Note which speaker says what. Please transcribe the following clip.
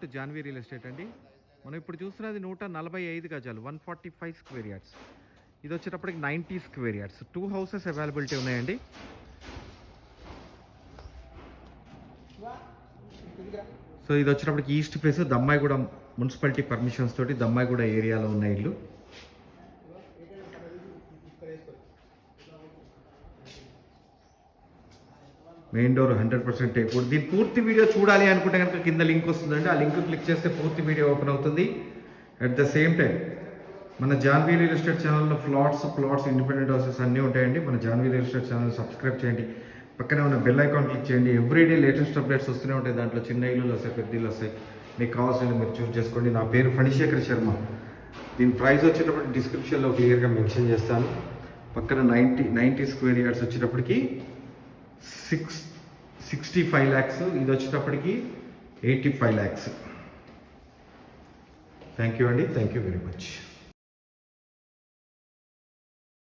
Speaker 1: To Janhvi real estate అండి. మనం ఇప్పుడు చూస్తున్నది 145 గజాలు 145 స్క్వేర్ యార్డ్స్. ఇది వచ్చేటప్పటికి 90 స్క్వేర్ యార్డ్స్. 2 హౌసెస్ అవైలబిలిటీ ఉన్నాయండి. సో ఇది వచ్చేటప్పటికి east face Dammaiguda municipality permissions తోటి దమ్మాయిగూడ ఏరియాలో ఉన్న ఇల్లు. Main door 100% teakwood. దీని పూర్తి వీడియో చూడాలి అనుకుంటే కనుక కింద లింక్ వస్తుందండి. ఆ లింక్ క్లిక్ చేస్తే పూర్తి వీడియో ఓపెన్ అవుతుంది. అట్ ద సేమ్ టైం మన జాన్వీ రియల్ ఎస్టేట్ ఛానల్లో ప్లాట్స్ ఇండిపెండెంట్ హౌసెస్ అన్నీ ఉంటాయండి. మన Janhvi real estate channel subscribe చేయండి. పక్కనే ఉన్న బెల్ ఐకాన్ క్లిక్ చేయండి. ఎవ్రీడే లేటెస్ట్ అప్డేట్స్ వస్తూనే ఉంటాయి. దాంట్లో చిన్న ఇల్లులు వస్తాయి, పెద్ద ఇల్లు వస్తాయి. మీకు కావాల్సిన మీరు చూస్ చేసుకోండి. నా పేరు ఫణిశేఖర్ శర్మ. దీని ప్రైస్ వచ్చేటప్పుడు డిస్క్రిప్షన్లో క్లియర్గా మెన్షన్ చేస్తాను. పక్కన 90 స్క్వేర్ యార్డ్స్ వచ్చేటప్పటికి 65 lakhs. ఇది వచ్చేటప్పటికి 85 lakhs. థ్యాంక్ యూ అండి. Thank you very much.